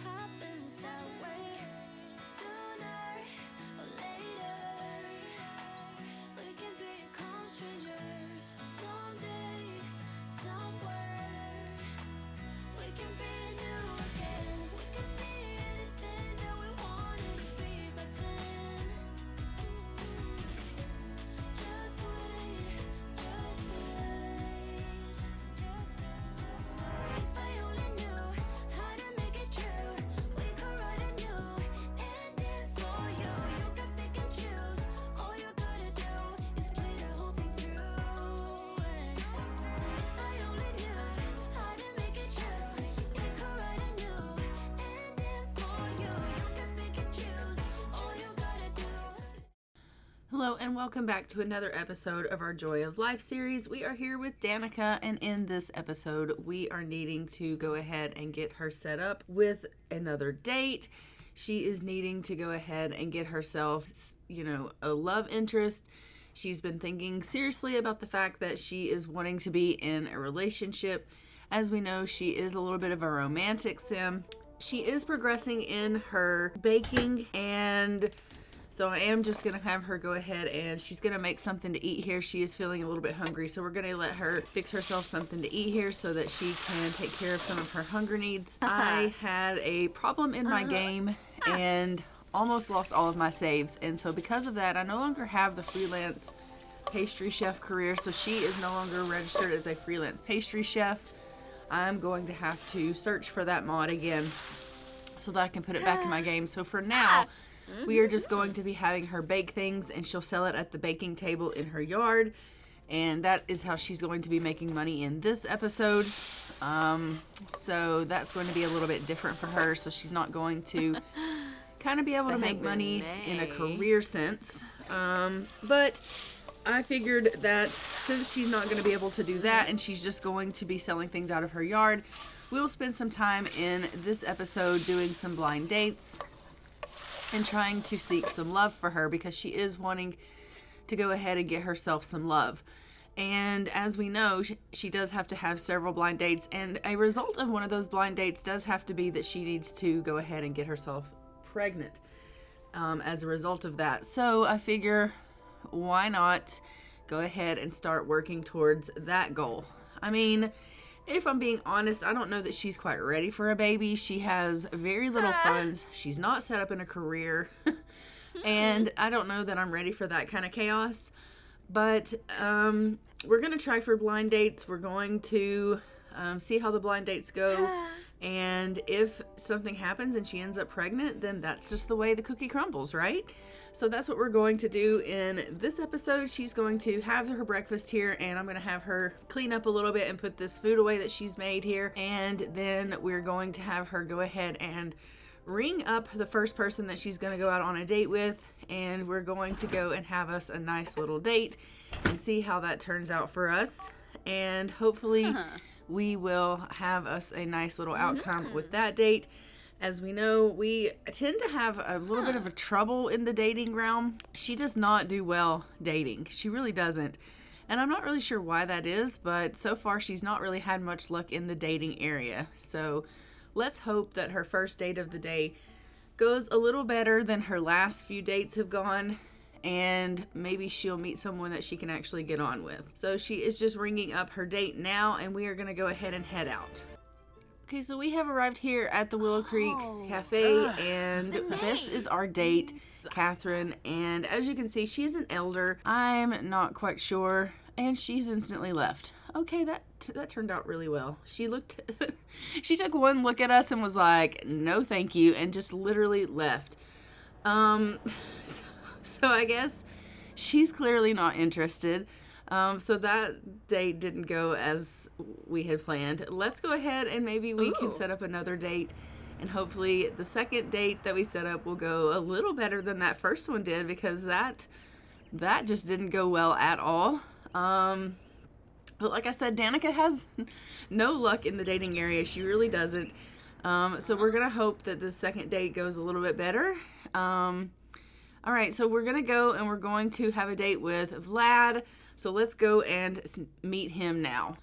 happens that way. Sooner or later, we can become strangers. Someday, somewhere, we can be new again. We can be anything that we wanted to be back then. Just wait, just wait, just wait. If I only knew how to make it true, we could write a new ending for you. You can pick and choose. All you gotta do is play the whole thing through. If I only knew how to make it true, we could write a new ending for you. You can pick and choose. All you gotta do. Hello and welcome back to another episode of our Joy of Life series. We are here with Danika, and in this episode we are needing to go ahead and get her set up with another date. She is needing to go ahead and get herself, a love interest. She's been thinking seriously about the fact that she is wanting to be in a relationship. As we know, she is a little bit of a romantic sim. She is progressing in her baking, and so I am just going to have her go ahead and she's going to make something to eat here. She is feeling a little bit hungry, so we're going to let her fix herself something to eat here so that she can take care of some of her hunger needs. I had a problem in my game and almost lost all of my saves, and so because of that, I no longer have the freelance pastry chef career, so she is no longer registered as a freelance pastry chef. I'm going to have to search for that mod again so that I can put it back in my game. So for now, we are just going to be having her bake things, and she'll sell it at the baking table in her yard, and that is how she's going to be making money in this episode. So that's going to be a little bit different for her, so she's not going to kind of be able to make money in a career sense. But I figured that since she's not going to be able to do that and she's just going to be selling things out of her yard, we'll spend some time in this episode doing some blind dates and trying to seek some love for her, because she is wanting to go ahead and get herself some love. And as we know, she does have to have several blind dates, and a result of one of those blind dates does have to be that she needs to go ahead and get herself pregnant as a result of that. So I figure, why not go ahead and start working towards that goal? I mean, if I'm being honest, I don't know that she's quite ready for a baby. She has very little funds. She's not set up in a career. And I don't know that I'm ready for that kind of chaos. But we're going to try for blind dates. We're going to see how the blind dates go. And if something happens and she ends up pregnant, then that's just the way the cookie crumbles, right? So that's what we're going to do in this episode. She's going to have her breakfast here, and I'm going to have her clean up a little bit and put this food away that she's made here. And then we're going to have her go ahead and ring up the first person that she's going to go out on a date with. And we're going to go and have us a nice little date and see how that turns out for us. And hopefully we will have us a nice little outcome with that date. As we know, we tend to have a little bit of a trouble in the dating realm. She does not do well dating. She really doesn't. And I'm not really sure why that is, but so far she's not really had much luck in the dating area. So let's hope that her first date of the day goes a little better than her last few dates have gone, and maybe she'll meet someone that she can actually get on with. So she is just ringing up her date now, and we are going to go ahead and head out. Okay, so we have arrived here at the Willow Creek Cafe, and this is our date, Catherine. And as you can see, she's an elder. I'm not quite sure, and she's instantly left. Okay, that turned out really well. She took one look at us and was like, no thank you, and just literally left. So I guess she's clearly not interested. So that date didn't go as we had planned. Let's go ahead and maybe we can set up another date, and hopefully the second date that we set up will go a little better than that first one did, because that just didn't go well at all. But like I said, Danika has no luck in the dating area. She really doesn't. So we're going to hope that the second date goes a little bit better. All right, so we're going to go and we're going to have a date with Vlad. So let's go and meet him now.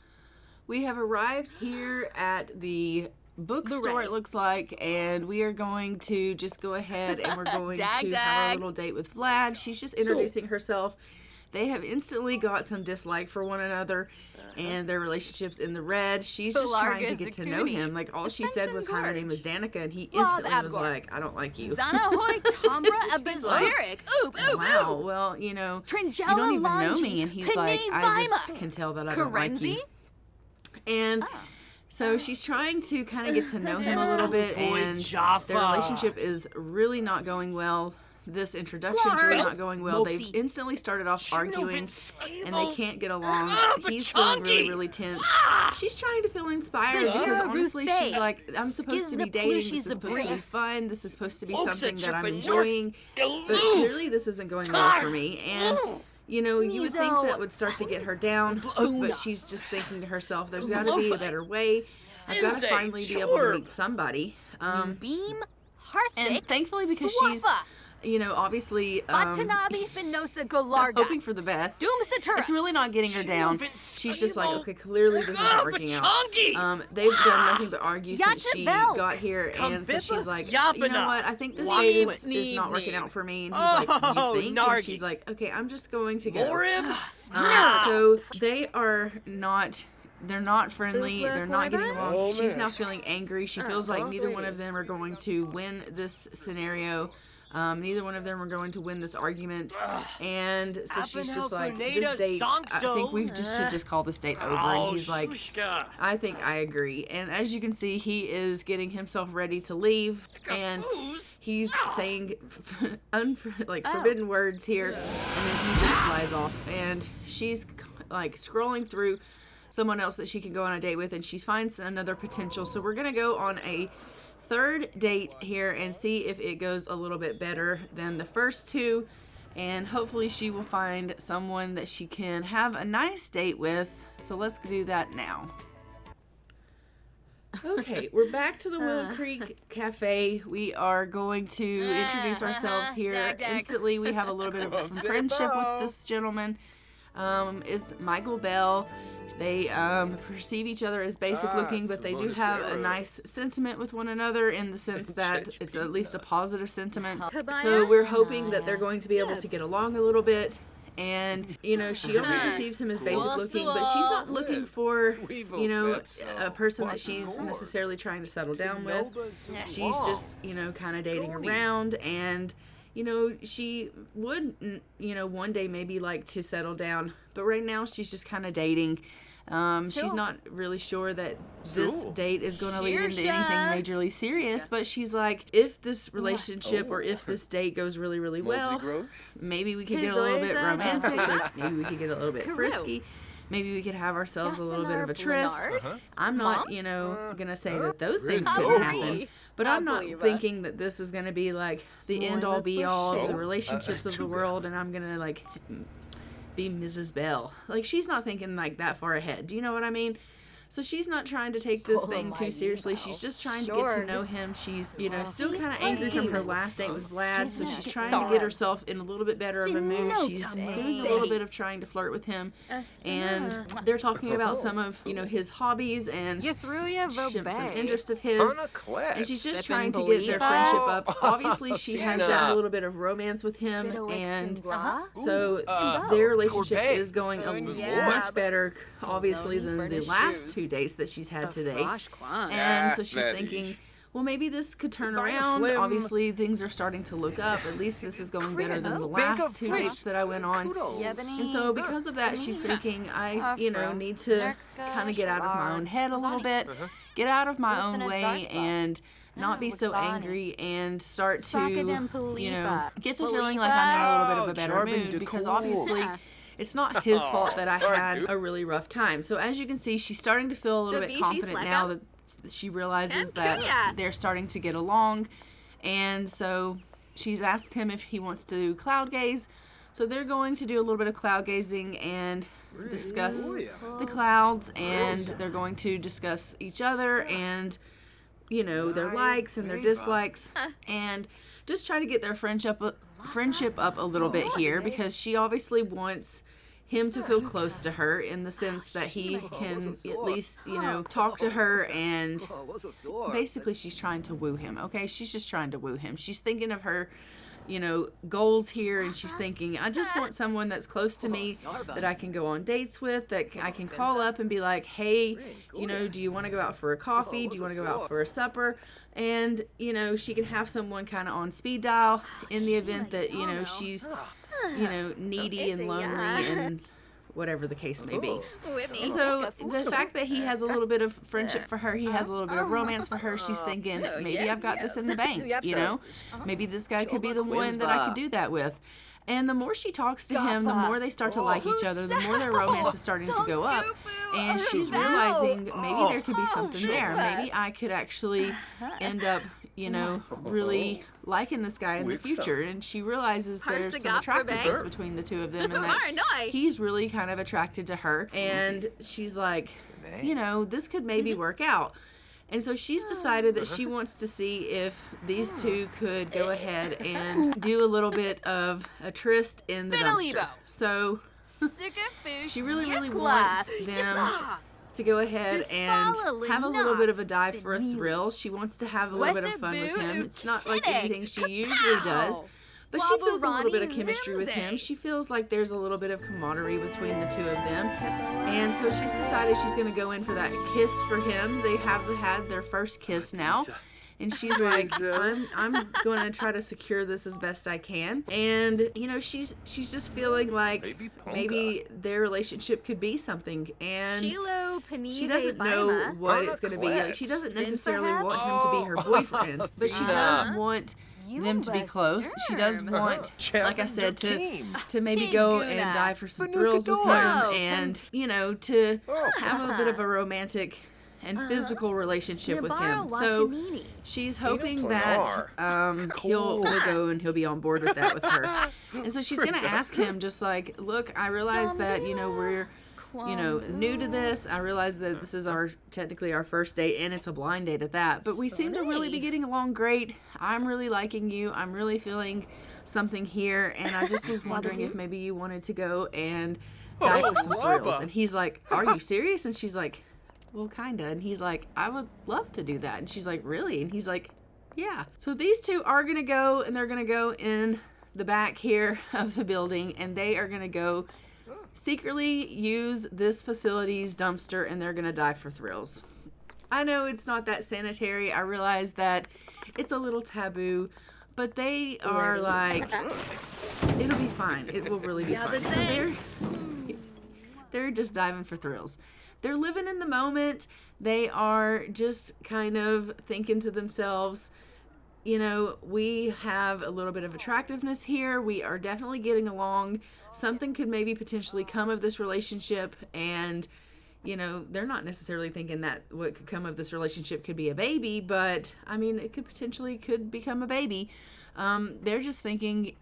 We have arrived here at the bookstore, it looks like, and we are going to just go ahead and we're going to have our little date with Vlad. She's just introducing herself. They have instantly got some dislike for one another, and their relationship's in the red. She's just trying to get to know him. Like, all she said was hi, her name is Danika, and he instantly was like, I don't like you. Zanahoy Tombra Abazirik. Wow, well, you know, you don't even know me. And he's like, I just can tell that I don't like you. And so she's trying to kind of get to know him a little bit, and their relationship is really not going well. This introduction's really not going well. They've instantly started off arguing, and they can't get along. He's feeling really, really tense. She's trying to feel inspired because honestly, she's like, I'm supposed to be dating. This is supposed to be fun. This is supposed to be something that I'm enjoying. But clearly, this isn't going well for me. And you know, you would think that would start to get her down, but she's just thinking to herself, there's got to be a better way. I've got to finally be able to meet somebody. And thankfully, because she's, you know, obviously hoping for the best, it's really not getting her down. She's just like, okay, clearly this isn't working out. They've done nothing but argue since she got here, and so she's like, you know what, I think this date is not working out for me. And he's like, you think? And she's like, okay, I'm just going to go. So they are not... They're not friendly. They're not getting along. She's now feeling angry. She feels like neither one of them are going to win this scenario. Neither one of them are going to win this argument. And so she's just like, this date, I think we should just call this date over. And he's like, I think I agree. And as you can see, he is getting himself ready to leave. And he's saying forbidden words here. And then he just flies off. And she's like scrolling through someone else that she can go on a date with, and she finds another potential. So we're gonna go on a third date here and see if it goes a little bit better than the first two, and hopefully she will find someone that she can have a nice date with. So let's do that now. Okay, we're back to the Willow Creek Cafe. We are going to introduce ourselves here. Instantly we have a little bit of a friendship with this gentleman. It's Michael Bell. They perceive each other as basic looking, but they do have a nice sentiment with one another in the sense that it's at least a positive sentiment. So we're hoping that they're going to be able to get along a little bit. And, you know, she only perceives him as basic looking, but she's not looking for, you know, a person that she's necessarily trying to settle down with. She's just, you know, kind of dating around, and you know, she would, you know, one day maybe like to settle down, but right now she's just kind of dating. She's not really sure that this date is going to lead into anything majorly serious, but she's like, if this relationship or if this date goes really, really well, maybe we could get a little bit romantic, maybe we could get a little bit frisky. Maybe we could have ourselves a little bit of a tryst. I'm not, you know, going to say that those things couldn't happen. But I'm not thinking that this is going to be like the end all be all of the relationships of the world, and I'm going to like be Mrs. Bell. Like, she's not thinking like that far ahead. Do you know what I mean? So she's not trying to take this thing too seriously. She's just trying to get to know him. She's, you know, still kind of angry from her last date with Vlad, so she's trying to get herself in a little bit better of a mood. She's doing a little bit of trying to flirt with him, and they're talking about some of, you know, his hobbies and some interest of his, and she's just trying to get their friendship up. Obviously, she has done a little bit of romance with him, and so their relationship is going much better, obviously, than the last 2 dates that she's had today. And so she's thinking, well, maybe this could turn around. Obviously, things are starting to look up. At least this is going better than the last 2 dates that I went on. And so because of that, she's thinking, I, you know, need to kind of get out of my own head a little bit, get out of my own way, and not be so angry, and start to, you know, get to feeling like I'm in a little bit of a better mood, because obviously it's not his fault that I had a really rough time. So as you can see, she's starting to feel a little bit confident now that she realizes that they're starting to get along. And so she's asked him if he wants to cloud gaze. So they're going to do a little bit of cloud gazing and discuss the clouds, and they're going to discuss each other and, you know, their likes and their dislikes, and just try to get their friendship up a little bit here, because she obviously wants him to feel close to her in the sense that he can at least, talk to her, and basically she's trying to woo him, okay? She's just trying to woo him. She's thinking of her, goals here, and she's thinking, I just want someone that's close to me that I can go on dates with, that I can call up and be like, hey, do you want to go out for a coffee? Do you want to go out for a supper? And, she can have someone kind of on speed dial in the event that, she's, needy and lonely and whatever the case may be. And so the fact that he has a little bit of friendship for her, he has a little bit of romance for her, she's thinking, maybe I've got this in the bank, Maybe this guy could be the one that I could do that with. And the more she talks to him, the more they start to like each other, the more their romance is starting to go up. And she's realizing maybe there could be something there. Maybe I could actually end up, really liking this guy in the future. And she realizes there's some attractiveness between the two of them, and that he's really kind of attracted to her. And she's like, this could maybe work out. And so she's decided that she wants to see if these two could go ahead and do a little bit of a tryst in the dumpster. So she really, really wants them to go ahead and have a little bit of a dive for a thrill. She wants to have a little bit of fun with him. It's not like anything she usually does. But she feels a little bit of chemistry with him. She feels like there's a little bit of camaraderie between the two of them. And so she's decided she's going to go in for that kiss for him. They have had their first kiss now. And she's like, I'm going to try to secure this as best I can. And, she's just feeling like maybe their relationship could be something. And she doesn't know what it's going to be. Like, she doesn't necessarily want him to be her boyfriend. But she does want them to be close. She does want, like I said, to maybe go and dive for some thrills with him, and to have a bit of a romantic and physical relationship with him. So she's hoping that he'll go and he'll be on board with that with her. And so she's gonna ask him, just like, look, I realize that we're new to this. I realize that this is technically our first date, and it's a blind date at that. But we seem to really be getting along great. I'm really liking you. I'm really feeling something here, and I just was wondering if maybe you wanted to go and dive for some thrills. And he's like, are you serious? And she's like, well, kinda. And he's like, I would love to do that. And she's like, really? And he's like, yeah. So these two are gonna go, and they're gonna go in the back here of the building, and they are gonna go secretly use this facility's dumpster, and they're gonna dive for thrills. I know it's not that sanitary. I realize that it's a little taboo, but they are like, it'll be fine. It will really be fine. So they're just diving for thrills. They're living in the moment. They are just kind of thinking to themselves, we have a little bit of attractiveness here. We are definitely getting along. Something could maybe potentially come of this relationship, and they're not necessarily thinking that what could come of this relationship could be a baby, but I mean, it could become a baby. They're just thinking,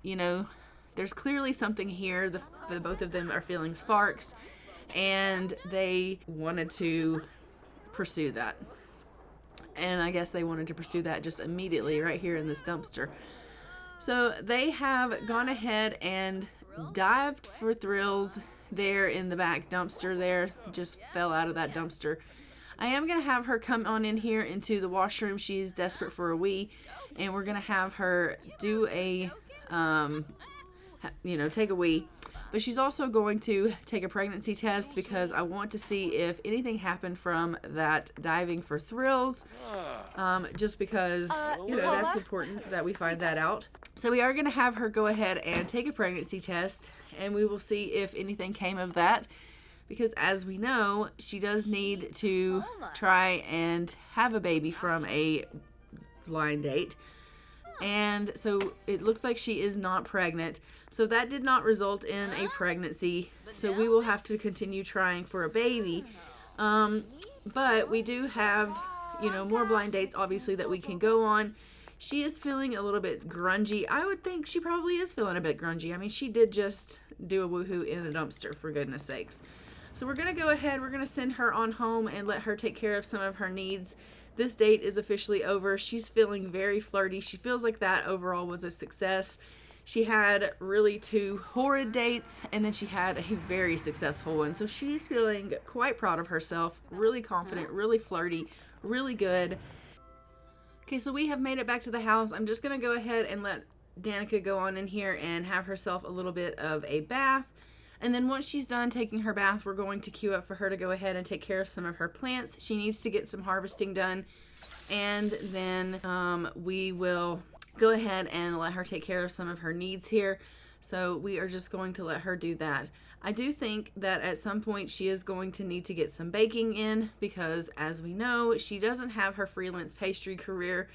there's clearly something here. The both of them are feeling sparks, and they wanted to pursue that. And I guess they wanted to pursue that just immediately right here in this dumpster. So they have gone ahead and dived for thrills there in the back dumpster there. Just fell out of that dumpster. I am going to have her come on in here into the washroom. She's desperate for a wee. And we're going to have her do a, take a wee. But she's also going to take a pregnancy test, because I want to see if anything happened from that diving for thrills. Just because, that's important that we find that out. So we are going to have her go ahead and take a pregnancy test, and we will see if anything came of that. Because as we know, she does need to try and have a baby from a blind date. And so it looks like she is not pregnant. So that did not result in a pregnancy. So we will have to continue trying for a baby. But we do have, more blind dates, obviously, that we can go on. She is feeling a little bit grungy. I would think she probably is feeling a bit grungy. I mean, she did just do a woohoo in a dumpster, for goodness sakes. So we're going to go ahead. We're going to send her on home and let her take care of some of her needs. This date is officially over. She's feeling very flirty. She feels like that overall was a success. She had really 2 horrid dates, and then she had a very successful one. So she's feeling quite proud of herself, really confident, really flirty, really good. Okay, so we have made it back to the house. I'm just going to go ahead and let Danika go on in here and have herself a little bit of a bath. And then once she's done taking her bath, we're going to queue up for her to go ahead and take care of some of her plants. She needs to get some harvesting done. And then we will go ahead and let her take care of some of her needs here. So we are just going to let her do that. I do think that at some point she is going to need to get some baking in, because as we know, she doesn't have her freelance pastry career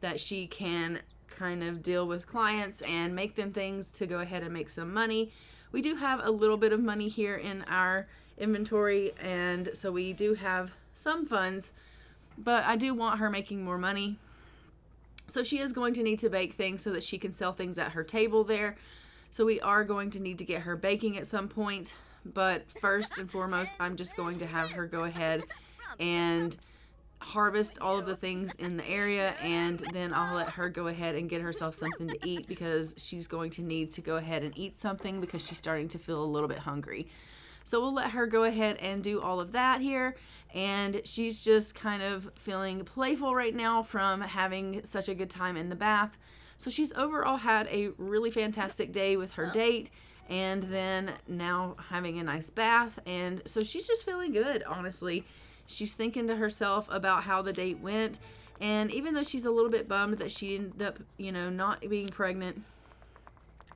that she can kind of deal with clients and make them things to go ahead and make some money. We do have a little bit of money here in our inventory, and so we do have some funds, but I do want her making more money. So she is going to need to bake things so that she can sell things at her table there. So we are going to need to get her baking at some point. But first and foremost, I'm just going to have her go ahead and harvest all of the things in the area, and then I'll let her go ahead and get herself something to eat, because she's going to need to go ahead and eat something because she's starting to feel a little bit hungry. So we'll let her go ahead and do all of that here, and she's just kind of feeling playful right now from having such a good time in the bath. So she's overall had a really fantastic day with her date, and then now having a nice bath, and so she's just feeling good, honestly. She's thinking to herself about how the date went, and even though she's a little bit bummed that she ended up, not being pregnant,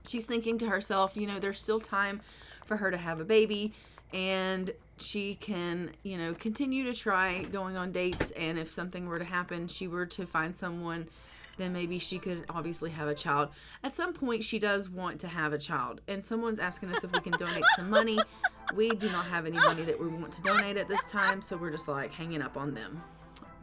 she's thinking to herself, there's still time for her to have a baby, and she can, continue to try going on dates, and if something were to happen, she were to find someone, then maybe she could obviously have a child. At some point, she does want to have a child, and someone's asking us if we can donate some money. We do not have any money that we want to donate at this time, so we're just like hanging up on them.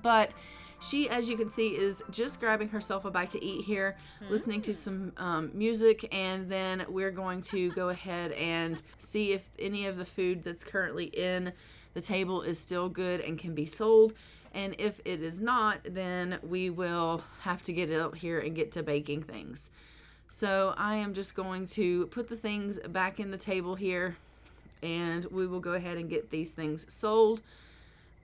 But she, as you can see, is just grabbing herself a bite to eat here, listening to some music, and then we're going to go ahead and see if any of the food that's currently in the table is still good and can be sold. And if it is not, then we will have to get it up here and get to baking things. So I am just going to put the things back in the table here, and we will go ahead and get these things sold.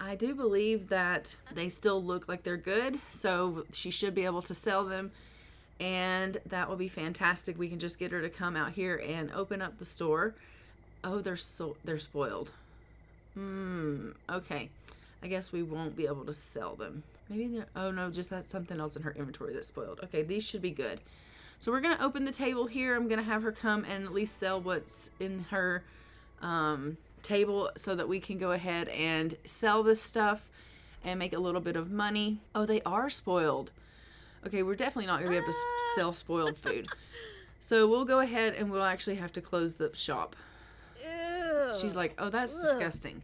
I do believe that they still look like they're good, so she should be able to sell them, and that will be fantastic. We can just get her to come out here and open up the store. Oh, they're spoiled. Okay. I guess we won't be able to sell them. Maybe they're, oh no, just that's something else in her inventory that's spoiled. Okay, these should be good. So we're going to open the table here. I'm going to have her come and at least sell what's in her table so that we can go ahead and sell this stuff and make a little bit of money. Oh, they are spoiled. Okay, we're definitely not going to be able to sell spoiled food. So we'll go ahead and we'll actually have to close the shop. Ew. She's like, oh, that's disgusting.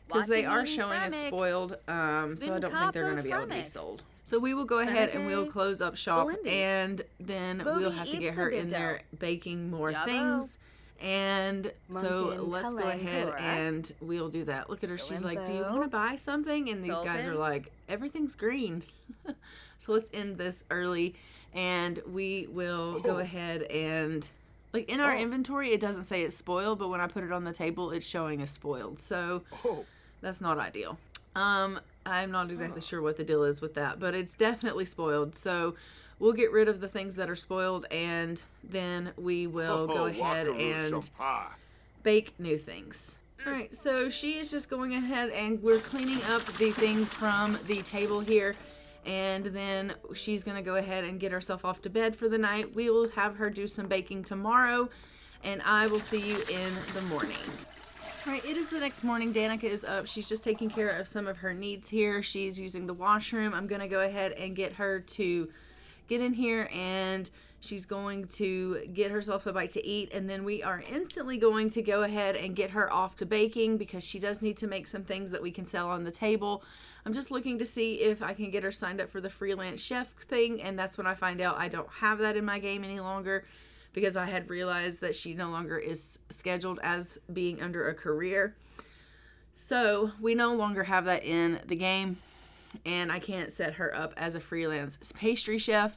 Because they are showing as spoiled, so I don't think they're going to be able to be sold. So we will go ahead and we'll close up shop, and then we'll have to get her in there baking more things. And so let's go ahead and we'll do that. Look at her. She's like, do you want to buy something? And these guys are like, everything's green. So let's end this early, and we will go ahead and, like, in our inventory, it doesn't say it's spoiled, but when I put it on the table, it's showing as spoiled. So that's not ideal. I'm not exactly sure what the deal is with that, but it's definitely spoiled. So we'll get rid of the things that are spoiled, and then we will go ahead and bake new things. All right, so she is just going ahead, and we're cleaning up the things from the table here, and then she's going to go ahead and get herself off to bed for the night. We will have her do some baking tomorrow, and I will see you in the morning. All right, it is the next morning. Danika is up. She's just taking care of some of her needs here. She's using the washroom. I'm going to go ahead and get her to get in here, and she's going to get herself a bite to eat, and then we are instantly going to go ahead and get her off to baking because she does need to make some things that we can sell on the table. I'm just looking to see if I can get her signed up for the freelance chef thing, and that's when I find out I don't have that in my game any longer, because I had realized that she no longer is scheduled as being under a career. So we no longer have that in the game, and I can't set her up as a freelance pastry chef.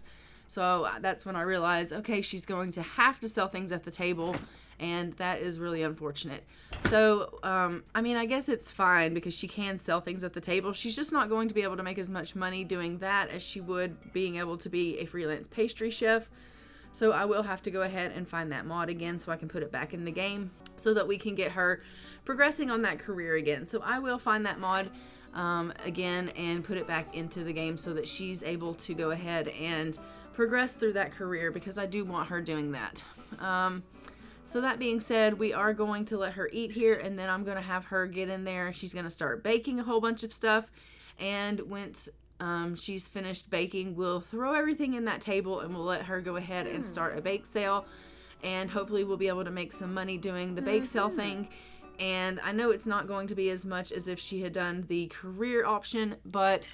So that's when I realized, okay, she's going to have to sell things at the table, and that is really unfortunate. So, I mean, I guess it's fine because she can sell things at the table. She's just not going to be able to make as much money doing that as she would being able to be a freelance pastry chef. So I will have to go ahead and find that mod again so I can put it back in the game so that we can get her progressing on that career again. So I will find that mod again and put it back into the game so that she's able to go ahead and progress through that career, because I do want her doing that. So that being said, we are going to let her eat here, and then I'm going to have her get in there. She's going to start baking a whole bunch of stuff, and once she's finished baking, we'll throw everything in that table and we'll let her go ahead and start a bake sale, and hopefully we'll be able to make some money doing the bake sale thing. And I know it's not going to be as much as if she had done the career option, but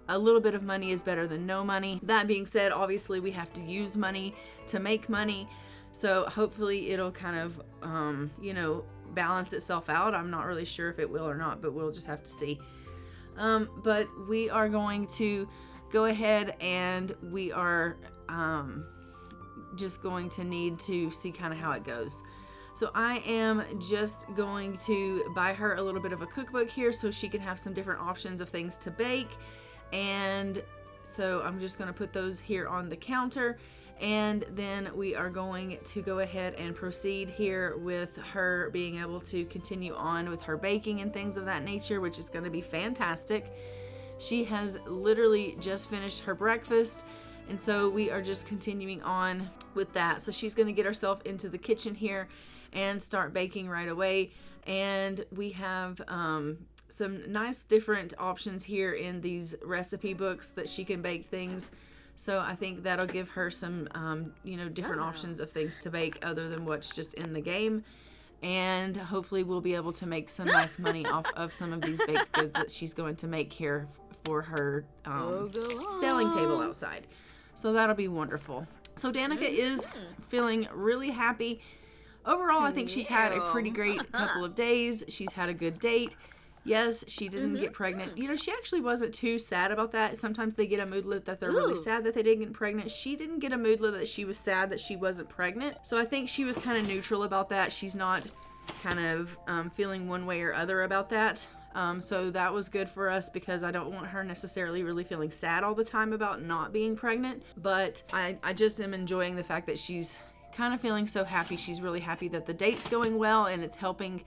a little bit of money is better than no money. That being said, obviously we have to use money to make money. So hopefully it'll kind of, balance itself out. I'm not really sure if it will or not, but we'll just have to see. But we are going to go ahead and we are just going to need to see kind of how it goes. So I am just going to buy her a little bit of a cookbook here so she can have some different options of things to bake. And so I'm just going to put those here on the counter, and then we are going to go ahead and proceed here with her being able to continue on with her baking and things of that nature, which is going to be fantastic. She has literally just finished her breakfast, and so we are just continuing on with that. So she's going to get herself into the kitchen here and start baking right away. And we have some nice different options here in these recipe books that she can bake things. So I think that'll give her some, different options of things to bake other than what's just in the game. And hopefully we'll be able to make some nice money off of some of these baked goods that she's going to make here for her selling table outside. So that'll be wonderful. So Danika is feeling really happy. Overall, I think she's had a pretty great couple of days. She's had a good date. Yes, she didn't get pregnant. She actually wasn't too sad about that. Sometimes they get a moodlet that they're really sad that they didn't get pregnant. She didn't get a moodlet that she was sad that she wasn't pregnant. So I think she was kind of neutral about that. She's not kind of feeling one way or other about that. So that was good for us because I don't want her necessarily really feeling sad all the time about not being pregnant. But I just am enjoying the fact that she's kind of feeling so happy. She's really happy that the date's going well and it's helping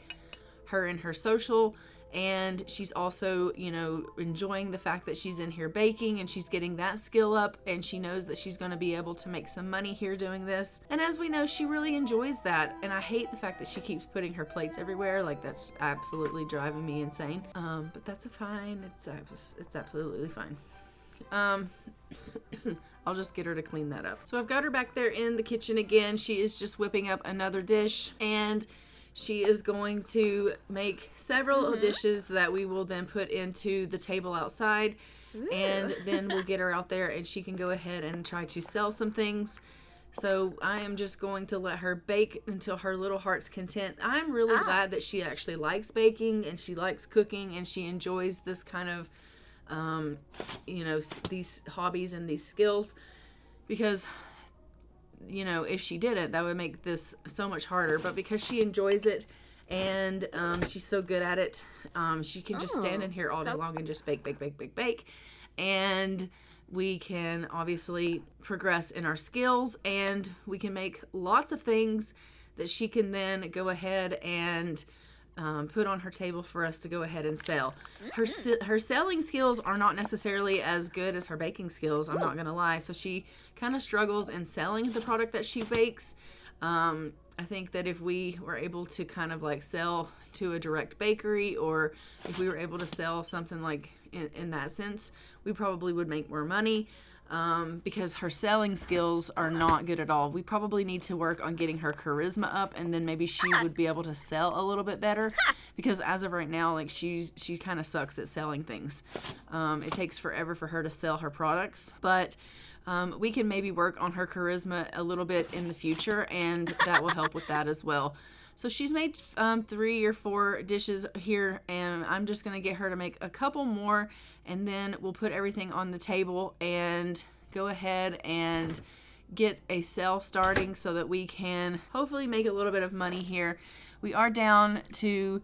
her in her social. And she's also, enjoying the fact that she's in here baking and she's getting that skill up, and she knows that she's going to be able to make some money here doing this. And as we know, she really enjoys that. And I hate the fact that she keeps putting her plates everywhere. Like, that's absolutely driving me insane. But that's fine. It's absolutely fine. I'll just get her to clean that up. So I've got her back there in the kitchen again. She is just whipping up another dish, and she is going to make several dishes that we will then put into the table outside. And then we'll get her out there and she can go ahead and try to sell some things. So I am just going to let her bake until her little heart's content. I'm really glad that she actually likes baking and she likes cooking and she enjoys this kind of, these hobbies and these skills, because if she didn't, that would make this so much harder. But because she enjoys it and she's so good at it, she can just stand in here all day long and just bake. And we can obviously progress in our skills, and we can make lots of things that she can then go ahead and put on her table for us to go ahead and sell. Her selling skills are not necessarily as good as her baking skills, I'm not gonna lie. So she kind of struggles in selling the product that she bakes. I think that if we were able to kind of like sell to a direct bakery, or if we were able to sell something like in that sense, we probably would make more money. Because her selling skills are not good at all. We probably need to work on getting her charisma up, and then maybe she would be able to sell a little bit better, because as of right now, like she kind of sucks at selling things. It takes forever for her to sell her products, but we can maybe work on her charisma a little bit in the future, and that will help with that as well. So she's made 3 or 4 dishes here, and I'm just going to get her to make a couple more, and then we'll put everything on the table and go ahead and get a sale starting so that we can hopefully make a little bit of money here. We are down to,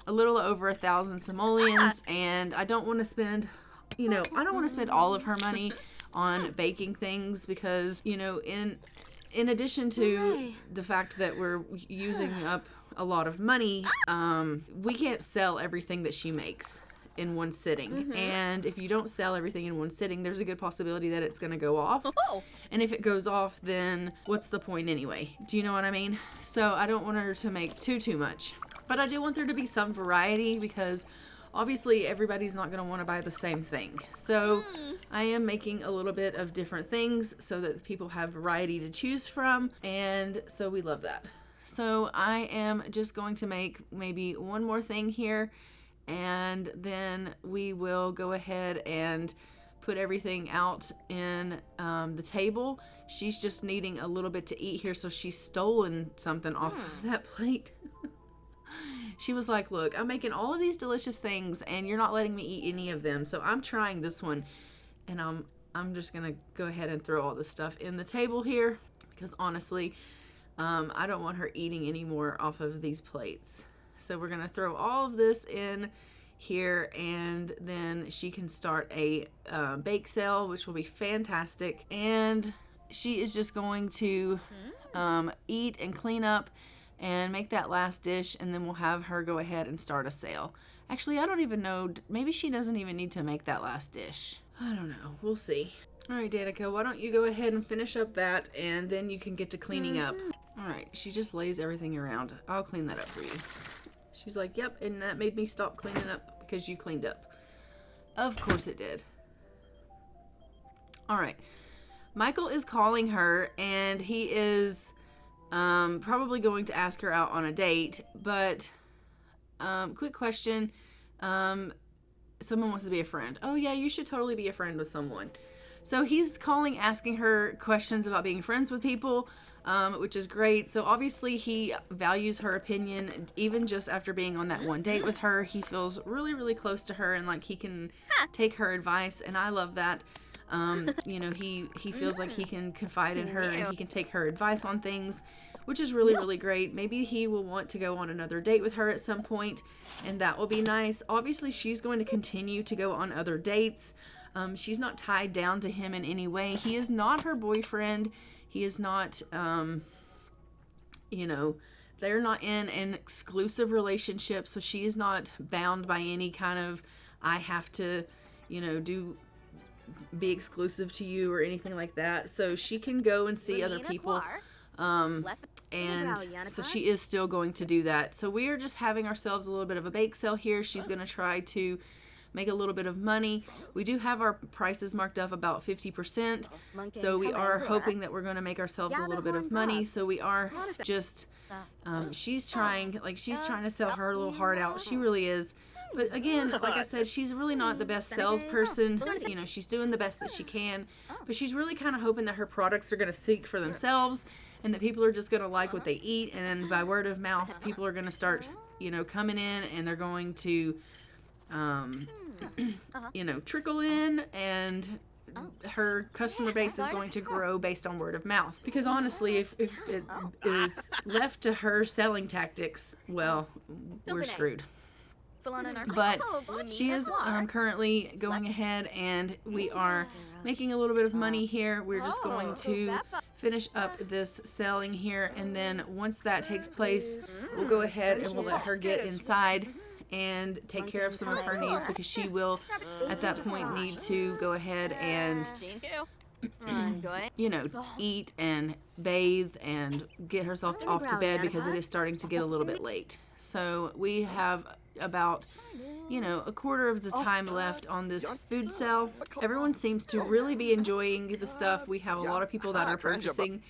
a little over 1,000 simoleons, and I don't want to spend, all of her money on baking things because, in addition to the fact that we're using up a lot of money, we can't sell everything that she makes in one sitting. And if you don't sell everything in one sitting, there's a good possibility that it's going to go off. And if it goes off, then what's the point anyway? Do you know what I mean? So I don't want her to make too much. But I do want there to be some variety because obviously everybody's not going to want to buy the same thing. So I am making a little bit of different things so that people have variety to choose from. And so we love that. So I am just going to make maybe one more thing here, and then we will go ahead and put everything out in the table. She's just needing a little bit to eat here, so she's stolen something off of that plate. She was like, look, I'm making all of these delicious things, and you're not letting me eat any of them, so I'm trying this one. And I'm just going to go ahead and throw all this stuff in the table here, because honestly, I don't want her eating any more off of these plates. So we're going to throw all of this in here, and then she can start a bake sale, which will be fantastic. And she is just going to eat and clean up and make that last dish, and then we'll have her go ahead and start a sale. Actually, I don't even know. Maybe she doesn't even need to make that last dish. I don't know. We'll see. All right, Danika, why don't you go ahead and finish up that, and then you can get to cleaning up. All right, she just lays everything around. I'll clean that up for you. She's like, yep, and that made me stop cleaning up because you cleaned up. Of course it did. All right. Michael is calling her, and he is probably going to ask her out on a date, but quick question. Someone wants to be a friend. Oh, yeah, you should totally be a friend with someone. So he's calling, asking her questions about being friends with people, which is great. So obviously he values her opinion. Even just after being on that one date with her, he feels really, really close to her, and like he can take her advice, and I love that. He feels like he can confide in her and he can take her advice on things, which is really, really great. Maybe he will want to go on another date with her at some point, and that will be nice. Obviously, she's going to continue to go on other dates. She's not tied down to him in any way. He is not her boyfriend. He is not, they're not in an exclusive relationship, so she is not bound by any kind of, I have to, be exclusive to you or anything like that. So she can go and see other people. And so she is still going to do that. So we are just having ourselves a little bit of a bake sale here. She's going to try to make a little bit of money. We do have our prices marked up about 50%. So we are hoping that we're going to make ourselves a little bit of money. So we are just, she's trying to sell her little heart out. She really is. But again, like I said, she's really not the best salesperson. She's doing the best that she can, but she's really kind of hoping that her products are going to speak for themselves and that people are just going to like what they eat. And by word of mouth, people are going to start, coming in, and they're going to, trickle in, and her customer base is going to grow based on word of mouth. Because honestly, if it is left to her selling tactics, well, we're screwed. But she is currently going ahead, and we are making a little bit of money here. We're just going to finish up this selling here, and then once that takes place, we'll go ahead and we'll let her get inside and take care of some of her needs, because she will at that point need to go ahead and eat and bathe and get herself off to bed, because it is starting to get a little bit late. So we have about a quarter of the time left on this food sale. Everyone seems to really be enjoying the stuff. We have a lot of people that are purchasing,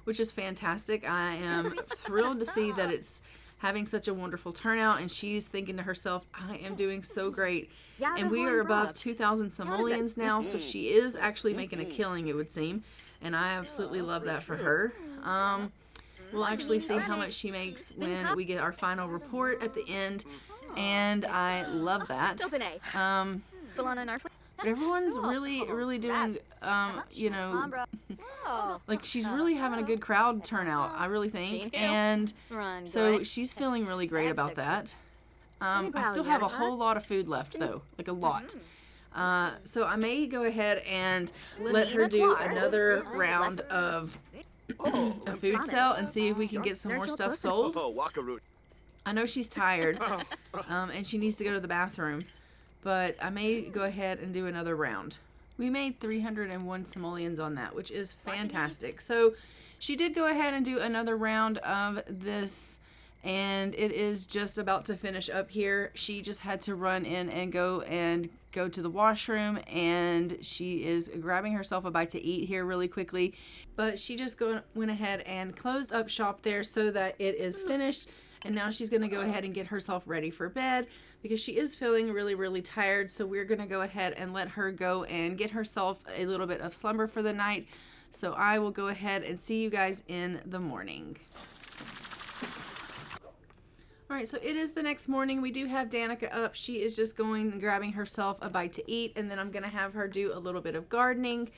which is fantastic. I am thrilled to see that it's having such a wonderful turnout, and she's thinking to herself, I am doing so great. And we are above 2,000 simoleons now, so she is actually making a killing, it would seem, and I absolutely love that for her. We'll actually see how much she makes when we get our final report at the end, and I love that. But everyone's really doing, you know, like she's really having a good crowd turnout, I really think. And so she's feeling really great about that. I still have a whole lot of food left though, like a lot. So I may go ahead and let her do another round of a food sale and see if we can get some more stuff sold. I know she's tired, and she needs to go to the bathroom, but I may go ahead and do another round. We made 301 simoleons on that, which is fantastic. So she did go ahead and do another round of this, and it is just about to finish up here. She just had to run in and go to the washroom, and she is grabbing herself a bite to eat here really quickly. But she just went ahead and closed up shop there so that it is finished. And now she's going to go ahead and get herself ready for bed because she is feeling really tired. So we're going to go ahead and let her go and get herself a little bit of slumber for the night. So I will go ahead and see you guys in the morning. All right, so it is the next morning. We do have Danika up. She is just going and grabbing herself a bite to eat, and then I'm going to have her do a little bit of gardening,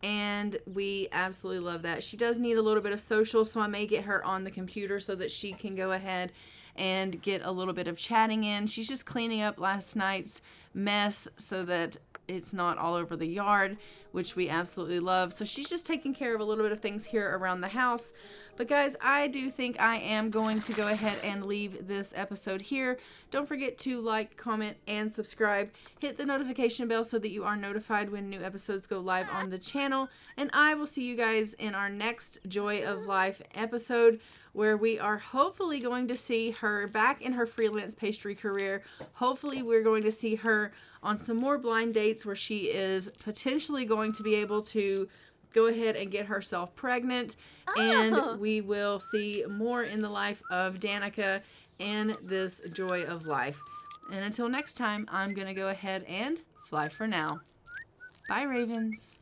and we absolutely love that. She does need a little bit of social, so I may get her on the computer so that she can go ahead and get a little bit of chatting in. She's just cleaning up last night's mess so that it's not all over the yard, which we absolutely love. So she's just taking care of a little bit of things here around the house. But guys, I do think I am going to go ahead and leave this episode here. Don't forget to like, comment, and subscribe. Hit the notification bell so that you are notified when new episodes go live on the channel. And I will see you guys in our next Joy of Life episode, where we are hopefully going to see her back in her freelance pastry career. Hopefully we're going to see her on some more blind dates where she is potentially going to be able to go ahead and get herself pregnant. And we will see more in the life of Danika in this Joy of Life. And until next time, I'm going to go ahead and fly for now. Bye, Ravens.